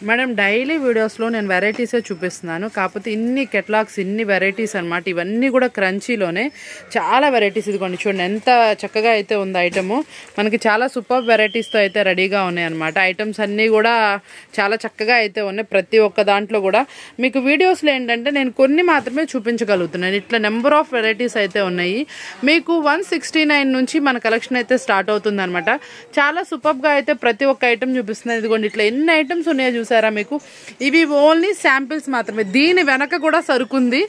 Madam daily వీడియోస్లో నేను వెరైటీసే చూపిస్తున్నాను. కాకపోతే ఇన్ని కెటలాగ్స్ ఇన్ని వెరైటీస్ అనమాట. ఇవన్నీ కూడా క్రంచీలోనే చాలా వెరైటీస్. ఇదిగోండి చూడండి ఎంత చక్కగా అయితే ఉంది ఐటము. మనకి చాలా సూపర్ వెరైటీస్తో అయితే రెడీగా ఉన్నాయి అనమాట. ఐటమ్స్ అన్నీ కూడా చాలా చక్కగా అయితే ఉన్నాయి. ప్రతి ఒక్క దాంట్లో కూడా మీకు వీడియోస్లో ఏంటంటే నేను కొన్ని మాత్రమే చూపించగలుగుతున్నాను. ఇట్లా నెంబర్ ఆఫ్ వెరైటీస్ అయితే ఉన్నాయి. మీకు 169 నుంచి మన కలెక్షన్ అయితే స్టార్ట్ అవుతుంది అనమాట. చాలా సూపర్గా అయితే ప్రతి ఒక్క ఐటమ్ చూపిస్తున్నాను. ఇదిగోండి ఇట్లా ఎన్ని ఐటమ్స్ ఉన్నాయో చూసారా మీకు. ఇవి ఓన్లీ శాంపిల్స్ మాత్రమే. దీని వెనక కూడా సరుకుంది.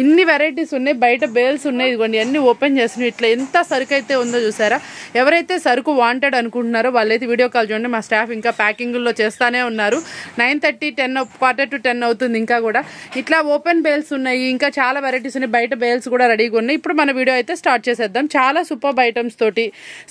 ఇన్ని వెరైటీస్ ఉన్నాయి. బయట బేల్స్ ఉన్నాయి. ఇదిగోండి అన్ని ఓపెన్ చేస్తున్నాయి. ఇట్లా ఎంత సరుకు అయితే ఉందో చూసారా. ఎవరైతే సరుకు వాంటెడ్ అనుకుంటున్నారో వాళ్ళైతే వీడియో కాల్ చూడండి. మా స్టాఫ్ ఇంకా ప్యాకింగ్లో చేస్తానే ఉన్నారు. 9:30 10 quarter to 10 అవుతుంది. ఇంకా కూడా ఇట్లా ఓపెన్ బేల్స్ ఉన్నాయి. ఇంకా చాలా వెరైటీస్ ఉన్నాయి. బయట బేల్స్ కూడా రెడీగా ఉన్నాయి. ఇప్పుడు మన వీడియో అయితే స్టార్ట్ చేసేద్దాం. చాలా సూపర్ ఐటమ్స్ తోటి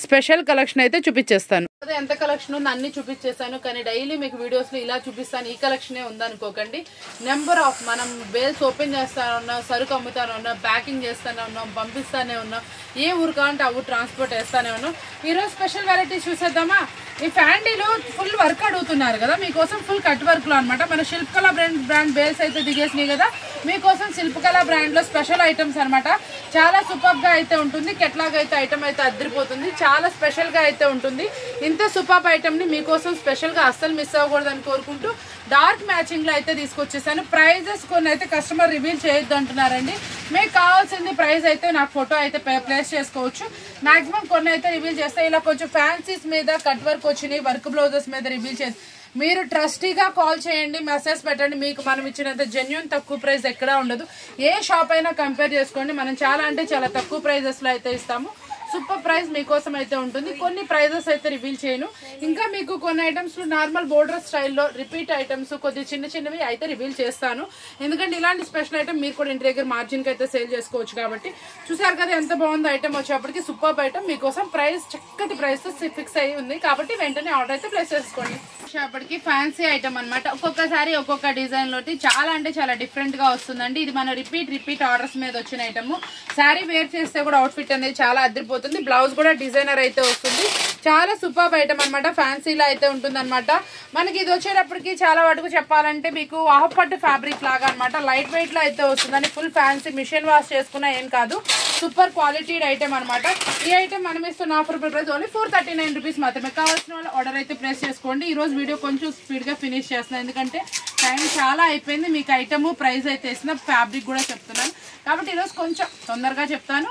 స్పెషల్ కలెక్షన్ అయితే చూపించేస్తాను. ఎంత కలెక్షన్ ఉంది అన్ని చూపించేస్తాను. కానీ డైలీ మీకు వీడియోస్లో ఇలా చూపిస్తాను. ఈ కలెక్షనే ఉందనుకోకండి. నెంబర్ ఆఫ్ మనం బేల్స్ ఓపెన్ చేస్తానే ఉన్నాం, సరుకు అమ్ముతానే ఉన్నాం, ప్యాకింగ్ చేస్తానే ఉన్నాం, పంపిస్తానే ఉన్నాం. ఏ ఊరు కావాలంటే ఆ ఊరు ట్రాన్స్పోర్ట్ వేస్తానే ఉన్నాం. ఈరోజు స్పెషల్ వెరైటీస్ చూసేద్దామా. ఈ ఫ్యాండీలో ఫుల్ వర్క్ అడుగుతున్నారు కదా, మీకోసం ఫుల్ కట్ వర్క్లో అనమాట. మన శిల్పకళ బ్రాండ్ బేల్స్ అయితే దిగేసినాయి కదా, మీకోసం శిల్పకళ బ్రాండ్లో స్పెషల్ ఐటమ్స్ అనమాట. చాలా సూపర్గా అయితే ఉంటుంది. కెట్లాగ్ అయితే ఐటమ్ అయితే అద్దరిపోతుంది. చాలా స్పెషల్గా అయితే ఉంటుంది. ఇంత సూపర్ ఐటమ్ని మీకోసం స్పెషల్గా అస్సలు మిస్ అవ్వకూడదని కోరుకుంటూ డార్క్ మ్యాచింగ్లో అయితే తీసుకొచ్చేసాను. ప్రైజెస్ కొన్ని అయితే కస్టమర్ రివీల్ చేయొద్దు అంటున్నారండి. మీకు కావాల్సింది ప్రైస్ అయితే నాకు ఫోటో అయితే ప్లేస్ చేసుకోవచ్చు. మాక్సిమం కొన్ని అయితే రివీల్ చేస్తాయి. ఇలా కొంచెం ఫ్యాన్సీస్ మీద కట్ వర్క్ వచ్చినాయి, వర్క్ బ్లౌజెస్ మీద రివీల్ చేసి మీరు ట్రస్టీగా కాల్ చేయండి, మెసేజ్ పెట్టండి. మీకు మనం ఇచ్చినంత జెన్యూన్ తక్కువ ప్రైస్ ఎక్కడా ఉండదు. ఏ షాప్ అయినా కంపేర్ చేసుకోండి. మనం చాలా అంటే చాలా తక్కువ ప్రైజెస్లో అయితే ఇస్తాము. సూపర్ ప్రైస్ మీకోసం అయితే ఉంటుంది. కొన్ని ప్రైజెస్ అయితే రివీల్ చేయను. ఇంకా మీకు కొన్ని ఐటమ్స్ నార్మల్ బోర్డర్ స్టైల్లో రిపీట్ ఐటమ్స్ కొద్ది చిన్న చిన్నవి అయితే రివీల్ చేస్తాను. ఎందుకంటే ఇలాంటి స్పెషల్ ఐటమ్ మీరు కూడా ఇంటి దగ్గర మార్జిన్కి అయితే సేల్ చేసుకోవచ్చు కాబట్టి. చూసారు కదా ఎంత బాగుందో ఐటమ్. వచ్చేప్పటికి సూపర్ ఐటమ్ మీకోసం ప్రైస్ చక్కటి ప్రైస్ ఫిక్స్ అయ్యి ఉంది కాబట్టి వెంటనే ఆర్డర్ అయితే ప్లేస్ చేసుకోండి. వచ్చేప్పటికి ఫ్యాన్సీ ఐటమ్ అనమాట. ఒక్కొక్కసారి ఒక్కొక్క డిజైన్ లోటి చాలా అంటే చాలా డిఫరెంట్ గా వస్తుందండి. ఇది మన రిపీట్ ఆర్డర్స్ మీద వచ్చిన ఐటమ్. శారీ వేర్ చేస్తే కూడా అవుట్ఫిట్ అనేది చాలా అదిరిపోతుంది. బ్లౌజ్ కూడా డిజైనర్ అయితే వస్తుంది. చాలా సూపర్ ఐటమ్ అనమాట. ఫ్యాన్సీలో అయితే ఉంటుంది అనమాట. మనకి ఇది వచ్చేటప్పటికి చాలా వాటికి చెప్పాలంటే మీకు హాఫ్ పట్టు ఫ్యాబ్రిక్ లాగా అనమాట. లైట్ వెయిట్ లో అయితే వస్తుందని ఫుల్ ఫ్యాన్సీ మిషన్ వాష్ చేసుకున్నా ఏం కాదు. సూపర్ క్వాలిటీ ఐటమ్ అనమాట. ఈ ఐటమ్ మనం ఇస్తున్న ఆఫర్ ప్రైస్ ఓన్లీ 439 రూపీస్ మాత్రమే. కావాల్సిన వాళ్ళు ఆర్డర్ అయితే ప్లేస్ చేసుకోండి. ఈ రోజు వీడియో కొంచెం స్పీడ్ గా ఫినిష్ చేస్తున్నాను ఎందుకంటే టైం చాలా అయిపోయింది. మీకు ఐటమ్ ప్రైస్ అయితే ఇస్తున్నా, ఫ్యాబ్రిక్ కూడా చెప్తున్నాను కాబట్టి ఈరోజు కొంచెం తొందరగా చెప్తాను.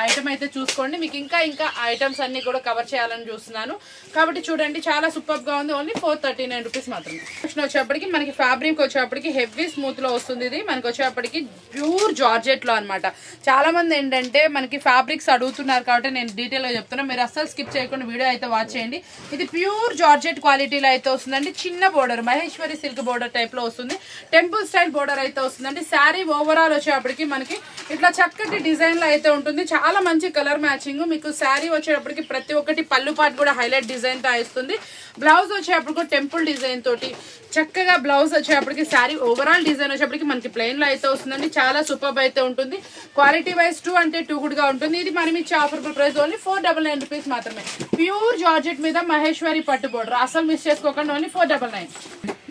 ఐటమ్ అయితే చూసుకోండి. మీకు ఇంకా ఐటమ్స్ అన్ని కూడా కవర్ చేయాలని చూస్తున్నాను కాబట్టి చూడండి. చాలా సూపర్ గా ఉంది. ఓన్లీ 439 రూపీస్ మాత్రమే. వచ్చేప్పటికి మనకి ఫ్యాబ్రిక్ వచ్చేప్పటికి హెవీ స్మూత్ లో వస్తుంది. ఇది మనకి వచ్చేప్పటికి ప్యూర్ జార్జెట్ లో అనమాట. చాలా మంది ఏంటంటే మనకి ఫ్యాబ్రిక్స్ అడుగుతున్నారు కాబట్టి నేను డీటెయిల్ గా చెప్తున్నా. మీరు అస్సలు స్కిప్ చేయకుండా వీడియో అయితే వాచ్ చేయండి. ఇది ప్యూర్ జార్జెట్ క్వాలిటీలో అయితే వస్తుందండి. చిన్న border Maheshwari silk border type లో వస్తుంది. టెంపుల్ స్టైల్ బోర్డర్ అయితే వస్తుందండి. శారీ ఓవరాల్ వచ్చేప్పటికి మనకి ఇట్లా చక్కటి డిజైన్ లో అయితే ఉంటుంది. చాలా మంచి కలర్ మ్యాచింగ్. మీకు శారీ వచ్చేటప్పటికి ప్రతి ఒక్కటి పళ్ళు పాటు కూడా హైలైట్ డిజైన్ తో ఇస్తుంది. బ్లౌజ్ వచ్చేటప్పుడు టెంపుల్ డిజైన్ తోటి చక్కగా బ్లౌజ్ వచ్చేటప్పటికి శారీ ఓవరాల్ డిజైన్ వచ్చేప్పటికి మనకి ప్లెయిన్ లో అయితే వస్తుందండి. చాలా సూపర్ అయితే ఉంటుంది. క్వాలిటీ వైజ్ 2 అంటే 2 గుడ్ గా ఉంటుంది. ఇది మనం ఇచ్చే ఆఫర్ ప్రైస్ ఓన్లీ 499 రూపీస్ మాత్రమే. ప్యూర్ జార్జెట్ మీద మహేశ్వరి పట్టు బోర్డర్ అసలు మిస్ చేసుకోకండి. ఓన్లీ 499.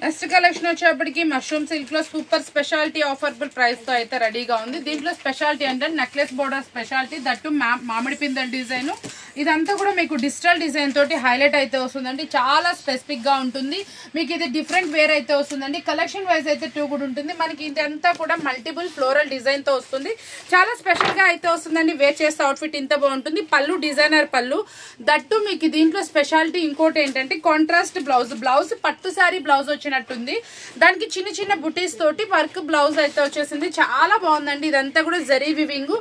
నెక్స్ట్ కలెక్షన్ వచ్చేప్పటికి మష్రూమ్ సిల్క్ లో సూపర్ స్పెషాలిటీ ఆఫర్బుల్ ప్రైస్ తో అయితే రెడీగా ఉంది. దీంట్లో స్పెషాలిటీ అంటే నెక్లెస్ బోర్డర్ స్పెషాలిటీ, దట్టు మామిడి పిందెల డిజైన్. ఇదంతా కూడా మీకు డిజిటల్ డిజైన్ తోటి హైలైట్ అయితే వస్తుందండి. చాలా స్పెసిఫిక్ గా ఉంటుంది. మీకు ఇది డిఫరెంట్ వేర్ అయితే వస్తుందండి. కలెక్షన్ వైజ్ అయితే 2 కూడా ఉంటుంది. మనకి ఇదంతా కూడా మల్టిపుల్ ఫ్లోరల్ డిజైన్ తో వస్తుంది. చాలా స్పెషల్ గా అయితే వస్తుందండి. వేర్ చేస్తే అవుట్ఫిట్ ఇంత బాగుంటుంది. పళ్ళు డిజైనర్ పళ్ళు, దట్టు మీకు దీంట్లో స్పెషాలిటీ ఇంకోటి ఏంటంటే కాంట్రాస్ట్ బ్లౌజ్ పట్టు శారీ బ్లౌజ్ వచ్చినట్టుంది. దానికి చిన్న చిన్న బుటీస్ తోటి వర్క్ బ్లౌజ్ అయితే వచ్చేసింది. చాలా బాగుందండి. ఇదంతా కూడా జరీ వివింగ్.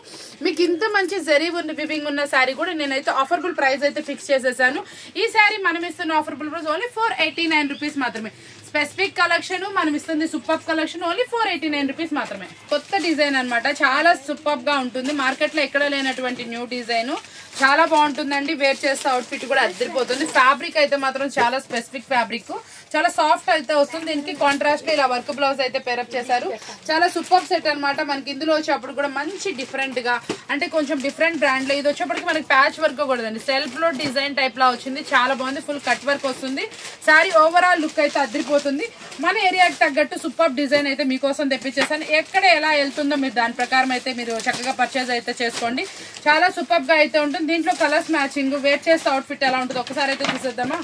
మీకు ఇంత మంచి జరీ వివింగ్ ఉన్న శారీ కూడా నేనైతే ఆఫర్బుల్ ప్రైస్ అయితే ఫిక్స్ చేసేసాను. ఈ శారీ మనం ఇస్తున్న ఆఫర్బుల్ ప్రైస్ ఓన్లీ 489 రూపీస్ మాత్రమే. స్పెసిఫిక్ కలెక్షన్ మనం ఇస్తుంది సూపర్ కలెక్షన్ ఓన్లీ 489 రూపీస్ మాత్రమే. కొత్త డిజైన్ అనమాట. చాలా సూపర్ గా ఉంటుంది. మార్కెట్ లో ఎక్కడ లేనటువంటి న్యూ డిజైన్. చాలా బాగుంటుందండి. వేర్ చేస్తే అవుట్ఫిట్ కూడా అద్దరిపోతుంది. ఫ్యాబ్రిక్ అయితే మాత్రం చాలా స్పెసిఫిక్ ఫ్యాబ్రిక్. చాలా సాఫ్ట్ అయితే వస్తుంది. దీనికి కాంట్రాస్ట్ ఇలా వర్క్ బ్లౌజ్ అయితే పేరప్ చేశారు. చాలా సూపర్ సెట్ అనమాట. మనకి ఇందులో వచ్చేప్పుడు కూడా మంచి డిఫరెంట్ గా అంటే కొంచెం డిఫరెంట్ బ్రాండ్ లో ఇది వచ్చేప్పటికి మనకి ప్యాచ్ వర్క్ కూడదండి, సెల్ఫ్ లో డిజైన్ టైప్ లా వచ్చింది. చాలా బాగుంది, ఫుల్ కట్ వర్క్ వస్తుంది. శారీ ఓవరాల్ లుక్ అయితే అదిరిపోతుంది. మన ఏరియాకి తగ్గట్టు సూపర్ డిజైన్ అయితే మీకోసం తెప్పించేసాను. ఎక్కడ ఎలా వెళ్తుందో మీరు దాని ప్రకారం అయితే మీరు చక్కగా పర్చేజ్ అయితే చేసుకోండి. చాలా సూపర్ గా అయితే ఉంటుంది. దీంట్లో కలర్స్ మ్యాచింగ్ వేర్ చేస్తే అవుట్ఫిట్ ఎలా ఉంటుందో ఒకసారి అయితే చూసేద్దామా.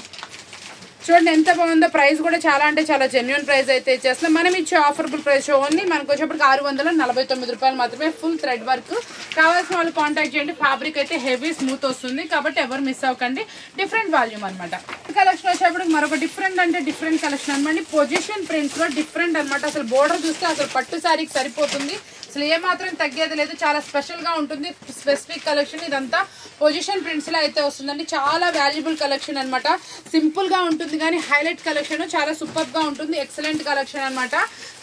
చూడండి ఎంత బాగుందో. ప్రైస్ కూడా చాలా అంటే చాలా జెన్యున్ ప్రైస్ అయితే ఇచ్చేస్తున్నాం. మనం ఇచ్చే ఆఫర్బుల్ ప్రైస్ ఓన్లీ మనకు వచ్చేప్పటికి 649 రూపాయలు మాత్రమే. Full thread work. కావాల్సిన వాళ్ళు కాంటాక్ట్ చేయండి. ఫ్యాబ్రిక్ అయితే హెవీ స్మూత్ వస్తుంది కాబట్టి ఎవరు మిస్ అవ్వకండి. డిఫరెంట్ వాల్యూమ్ అనమాట. కలెక్షన్ వచ్చేప్పటికి మరొక డిఫరెంట్ అంటే డిఫరెంట్ కలెక్షన్ అనమాట. పొజిషన్ ప్రింట్స్ లో డిఫరెంట్ అనమాట. అసలు బోర్డర్ చూస్తే అసలు పట్టు శారీకి సరిపోతుంది. అసలు ఏమాత్రం తగ్గేది లేదు. చాలా స్పెషల్ గా ఉంటుంది. స్పెసిఫిక్ కలెక్షన్ ఇదంతా పొజిషన్ ప్రింట్స్ లో అయితే వస్తుందండి. చాలా వాల్యుబుల్ కలెక్షన్ అనమాట. సింపుల్ గా ఉంటుంది కానీ హైలైట్ కలెక్షన్ చాలా సూపర్ గా ఉంటుంది. ఎక్సలెంట్ కలెక్షన్ అనమాట.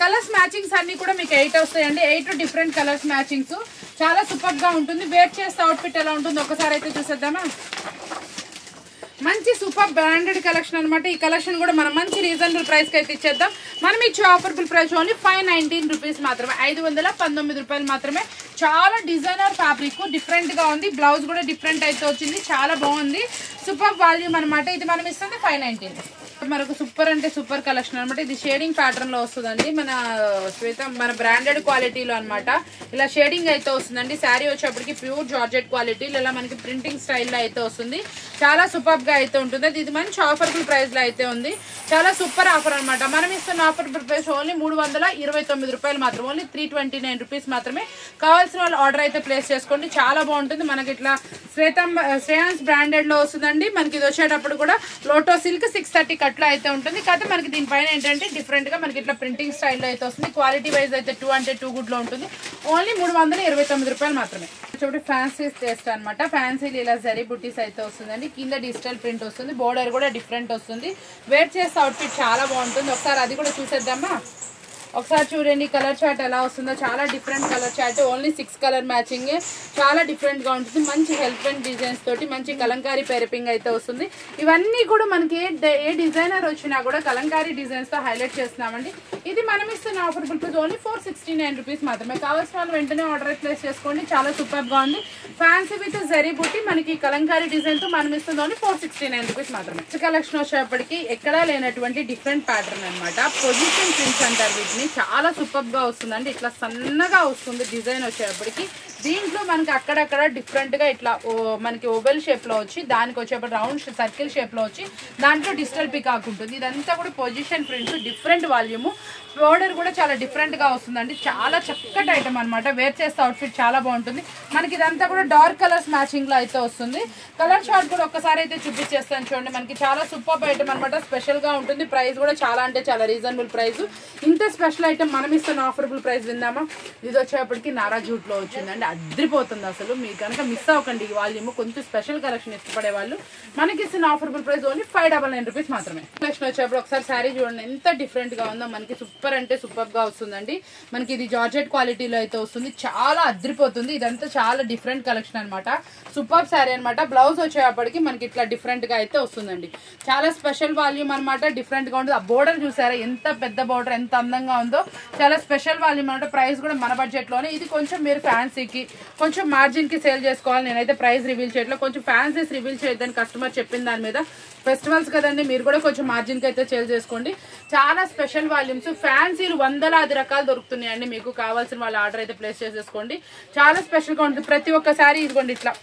కలర్స్ మ్యాచింగ్స్ అన్ని కూడా మీకు 8 వస్తాయండి. 8 డిఫరెంట్ కలర్స్ మ్యాచింగ్స్. చాలా సూపర్ గా ఉంటుంది. వేర్ చేస్తే అవుట్ఫిట్ ఎలా ఉంటుందో ఒకసారి అయితే చూసేద్దామా. మంచి సూపర్ బ్రాండెడ్ కలెక్షన్ అనమాట. ఈ కలెక్షన్ కూడా మనం మంచి రీజనబుల్ ప్రైస్ కి అయితే ఇచ్చేద్దాం. మనం ఇచ్చే ఆఫర్బుల్ ప్రైస్ ఓన్లీ 519 రూపీస్ మాత్రమే. 519 రూపాయలు మాత్రమే. చాలా డిజైనర్ ఫ్యాబ్రిక్ డిఫరెంట్ గా ఉంది. బ్లౌజ్ కూడా డిఫరెంట్ అయితే వచ్చింది. చాలా బాగుంది. సూపర్ వాల్యూమ్ అనమాట. ఇది మనం ఇస్తుంది 519. మరొక సూపర్ అంటే సూపర్ కలెక్షన్ అనమాట. ఇది షేడింగ్ ప్యాటర్న్ లో వస్తుందండి. మన బ్రాండెడ్ క్వాలిటీలో అనమాట. ఇలా షేడింగ్ అయితే వస్తుందండి. శారీ వచ్చేప్పటికి ప్యూర్ జార్జెట్ క్వాలిటీ ఇలా మనకి ప్రింటింగ్ స్టైల్లో అయితే వస్తుంది. చాలా సూపర్ గా అయితే ఉంటుంది. ఇది మంచి ఆఫర్బుల్ ప్రైస్ లో అయితే ఉంది. చాలా సూపర్ ఆఫర్ అనమాట. మనం ఇస్తున్న ఆఫర్బుల్ ప్రైస్ ఓన్లీ 329 రూపాయలు మాత్రం. ఓన్లీ 329 రూపీస్ మాత్రమే. కావాల్సిన వాళ్ళు ఆర్డర్ అయితే ప్లేస్ చేసుకోండి. చాలా బాగుంటుంది. మనకి ఇట్లా శ్రేయాన్స్ బ్రాండెడ్ లో వస్తుందండి. మనకి ఇది వచ్చేటప్పుడు కూడా లోటో సిల్క్ 630 కట్లో అయితే ఉంటుంది. కాకపోతే మనకి దీనిపైన ఏంటంటే డిఫరెంట్ గా మనకి ఇట్లా ప్రింటింగ్ స్టైల్లో అయితే వస్తుంది. క్వాలిటీ వైజ్ అయితే 2 అంటే 2 గుడ్ లో ఉంటుంది. ఓన్లీ 329 రూపాయలు మాత్రమే. చూడండి ఫ్యాన్సీ టేస్ట్ అనమాట. ఫ్యాన్సీ ఇలా జరీ బుటీస్ అయితే వస్తుందండి. కింద డిజిటల్ ప్రింట్ వస్తుంది. బోర్డర్ కూడా డిఫరెంట్ వస్తుంది. వేర్ చేసే అవుట్ఫిట్ చాలా బాగుంటుంది. ఒకసారి అది కూడా చూసేద్దామా. ఒకసారి చూడండి కలర్ చార్ట్ ఎలా వస్తుందో. చాలా different colour chart. Only 6 colour matching. చాలా డిఫరెంట్ గా ఉంటుంది. మంచి హెల్ప్ అండ్ డిజైన్స్ తోటి మంచి కలంకారీ పేరపింగ్ అయితే వస్తుంది. ఇవన్నీ కూడా మనకి ఏ డిజైనర్ వచ్చినా కూడా కలంకారీ డిజైన్స్ తో హైలైట్ చేస్తున్నామండి. ఇది మనం ఇస్తున్న ఆఫర్బుల్ ప్రైస్ ఓన్లీ 469 రూపీస్ మాత్రమే. కావాల్సిన వాళ్ళు వెంటనే ఆర్డర్ ప్లేస్ చేసుకోండి. చాలా సూపర్ గా ఉంది. ఫ్యాన్సీ విత్ జరీ బుట్టి మనకి కలంకారీ డిజైన్ తో మనం ఇస్తుంది ఓన్లీ 469 రూపీస్ మాత్రమే. కలెక్షన్ వచ్చేప్పటికి ఎక్కడా లేనటువంటి డిఫరెంట్ ప్యాటర్న్ అనమాట. పొజిషన్ ప్రింట్స్ అంటారు వీటిని. చాలా సూపర్ గా వస్తుందండి. ఇట్లా సన్నగా వస్తుంది డిజైన్ వచ్చేప్పటికి. దీంట్లో మనకి అక్కడక్కడ డిఫరెంట్ గా ఇట్లా మనకి ఓవెల్ షేప్ లో వచ్చి దానికి వచ్చేప్పుడు రౌండ్ సర్కిల్ షేప్ లో వచ్చి దాంట్లో డిజిటల్ పికాక్ ఉంటుంది. ఇదంతా కూడా position prints different volume. Border కూడా చాలా డిఫరెంట్ గా వస్తుందండి. చాలా చక్కటి ఐటమ్ అనమాట. వేర్ చేస్తే అవుట్ఫిట్ చాలా బాగుంటుంది. మనకి ఇదంతా కూడా డార్క్ కలర్స్ మ్యాచింగ్ లో అయితే వస్తుంది. కలర్ చార్ట్ కూడా ఒక్కసారి అయితే చూపించేస్తాను చూడండి. మనకి చాలా సూపర్ ఐటమ్ అనమాట. స్పెషల్ గా ఉంటుంది. ప్రైస్ కూడా చాలా అంటే చాలా రీజనబుల్ ప్రైస్. ఇంత స్పెషల్ ఐటమ్ మనం ఇస్తున్న ఆఫరబుల్ ప్రైస్ విందామా. ఇది వచ్చేప్పటికి నారా జూట్ లో వచ్చిందండి. అద్రిపోతుంది అసలు. మీకు కనుక మిస్ అవ్వకండి ఈ వాల్యూమ్. కొంచెం స్పెషల్ కలెక్షన్ ఇష్టపడే వాళ్ళు మనకి ఇస్తున్న ఆఫరబుల్ ప్రైస్ ఓన్లీ 599 రూపీస్ మాత్రమే. కలెక్షన్ వచ్చేప్పుడు ఒకసారి శారీ చూడండి ఎంత డిఫరెంట్ గా ఉందో. మనకి సూపర్ అంటే సూపర్ గా వస్తుందండి. మనకి ఇది జార్జెట్ క్వాలిటీలో అయితే వస్తుంది. చాలా అద్రిపోతుంది. ఇదంతా చాలా డిఫరెంట్ కలెక్షన్ అనమాట. సూపర్ శారీ అనమాట. బ్లౌజ్ వచ్చేప్పటికి మనకి ఇట్లా డిఫరెంట్ గా అయితే వస్తుందండి. చాలా స్పెషల్ వాల్యూమ్ అనమాట. డిఫరెంట్ గా ఉంటుంది. ఆ బోర్డర్ చూసారా ఎంత పెద్ద బోర్డర్, ఎంత అందంగా ఉందో. చాలా స్పెషల్ వాల్యూమ్ అనమాట. ప్రైస్ కూడా మన బడ్జెట్ లోనే. ఇది కొంచెం మీరు ఫ్యాన్సీకి కొంచెం మార్జిన్ కి సేల్ చేసుకోవాలి. నేనైతే ప్రైస్ రివీల్ చేయట్లేదు. కొంచెం ఫ్యాన్సీస్ రివీల్ చేయొద్దని కస్టమర్ చెప్పిన దాని మీద. ఫెస్టివల్స్ కదండి, మీరు కూడా కొంచెం మార్జిన్ కి అయితే సేల్ చేసుకోండి. చాలా స్పెషల్ వాల్యూమ్స్. ఫ్యాన్సీలు 100 రకాలు దొరుకుతున్నాయండి. మీకు కావాల్సిన వాళ్ళ ఆర్డర్ అయితే ప్లేస్ చేసేసుకోండి. చాలా స్పెషల్ గా ఉంటుంది. ప్రతి ఒక్కసారి ఇదిగోండి ఇట్లా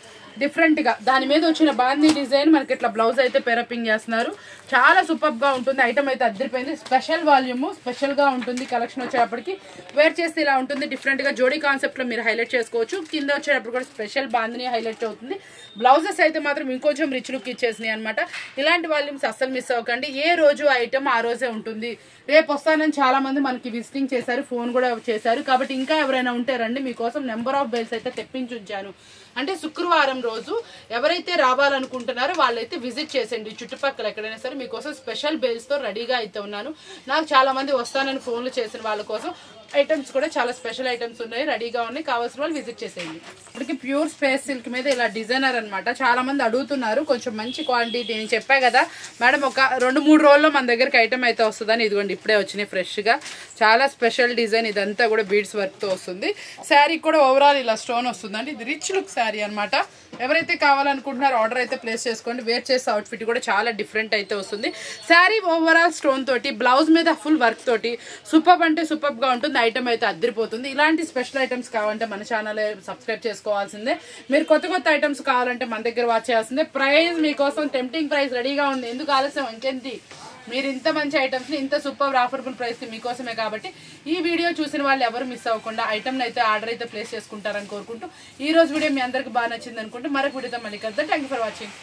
డిఫరెంట్ గా దాని మీద వచ్చిన బాందీ డిజైన్ మనకి ఇట్లా బ్లౌజ్ అయితే పేరపింగ్ చేస్తున్నారు. చాలా సూపర్ గా ఉంటుంది. ఐటమ్ అయితే అద్దరిపోయింది. Special volume. స్పెషల్ గా ఉంటుంది. కలెక్షన్ వచ్చేటప్పటికి వేర్ చేస్తే ఇలా ఉంటుంది. డిఫరెంట్ గా జోడీ కాన్సెప్ట్ లో మీరు హైలైట్ చేసుకోవచ్చు. కింద వచ్చేటప్పుడు కూడా స్పెషల్ బాందిని హైలైట్ అవుతుంది. బ్లౌజెస్ అయితే మాత్రం ఇంకొంచెం రిచ్ లుక్ ఇచ్చేసినాయి అనమాట. ఇలాంటి వాల్యూమ్స్ అస్సలు మిస్ అవ్వకండి. ఏ రోజు ఐటమ్ ఆ రోజే ఉంటుంది. రేపు వస్తానని చాలా మంది మనకి విజిటింగ్ చేశారు, ఫోన్ కూడా చేశారు. కాబట్టి ఇంకా ఎవరైనా ఉంటారండి మీకోసం నెంబర్ ఆఫ్ బెల్స్ అయితే తెప్పించి ఉంచాను. అంటే శుక్రవారం రోజు ఎవరైతే రావాలనుకుంటున్నారో వాళ్ళైతే విజిట్ చేసేయండి. చుట్టుపక్కల ఎక్కడైనా సరే మీకోసం స్పెషల్ బేల్స్తో రెడీగా అయితే ఉన్నాను. నాకు చాలా మంది వస్తానని ఫోన్లు చేసిన వాళ్ళ కోసం ఐటమ్స్ కూడా చాలా స్పెషల్ ఐటమ్స్ ఉన్నాయి, రెడీగా ఉన్నాయి. కావాల్సిన వాళ్ళు విజిట్ చేసేయండి. ఇప్పటికి ప్యూర్ స్పేస్ సిల్క్ మీద ఇలా డిజైనర్ అనమాట. చాలా మంది అడుగుతున్నారు, కొంచెం మంచి క్వాంటిటీ. నేను చెప్పా కదా మేడం, ఒక 2-3 రోజుల్లో మన దగ్గరికి ఐటమ్ అయితే వస్తుందని. ఇదిగోండి ఇప్పుడే వచ్చినాయి ఫ్రెష్గా. చాలా స్పెషల్ డిజైన్, ఇదంతా కూడా బీడ్స్ వర్క్తో వస్తుంది. శారీ కూడా ఓవరాల్ ఇలా స్టోన్ వస్తుందండి. ఇది రిచ్ లుక్ శారీ అనమాట. ఎవరైతే కావాలనుకుంటున్నారో ఆర్డర్ అయితే ప్లేస్ చేసుకోండి. వేర్ చేసే అవుట్ఫిట్ కూడా చాలా డిఫరెంట్ అయితే వస్తుంది. శారీ ఓవరాల్ స్టోన్ తోటి, బ్లౌజ్ మీద ఫుల్ వర్క్ తోటి సూపర్ అంటే సూపర్గా ఉంటుంది. ఐటమ్ అయితే అద్దరిపోతుంది. ఇలాంటి స్పెషల్ ఐటమ్స్ కావాలంటే మన ఛానల్ సబ్స్క్రైబ్ చేసుకోవాల్సిందే. మీరు కొత్త ఐటమ్స్ కావాలంటే మన దగ్గర వాచ్ చేయాల్సిందే. ప్రైస్ మీకోసం టెంప్టింగ్ ప్రైస్ రెడీగా ఉంది. ఎందుకు ఆలస్యం, ఇంకేంటి, మీరు ఇంత మంచి ఐటమ్స్ని ఇంత సూపర్ ఆఫర్బుల్ ప్రైస్కి మీకోసమే. కాబట్టి ఈ వీడియో చూసిన వాళ్ళు ఎవరు మిస్ అవ్వకుండా ఐటమ్ని అయితే ఆర్డర్ అయితే ప్లేస్ చేసుకుంటారని కోరుకుంటూ ఈ రోజు వీడియో మీ అందరికి బాగా నచ్చింది అనుకుంటూ మరొక వీడియోతో మళ్ళీ కలుద్దాం. Thank you for watching.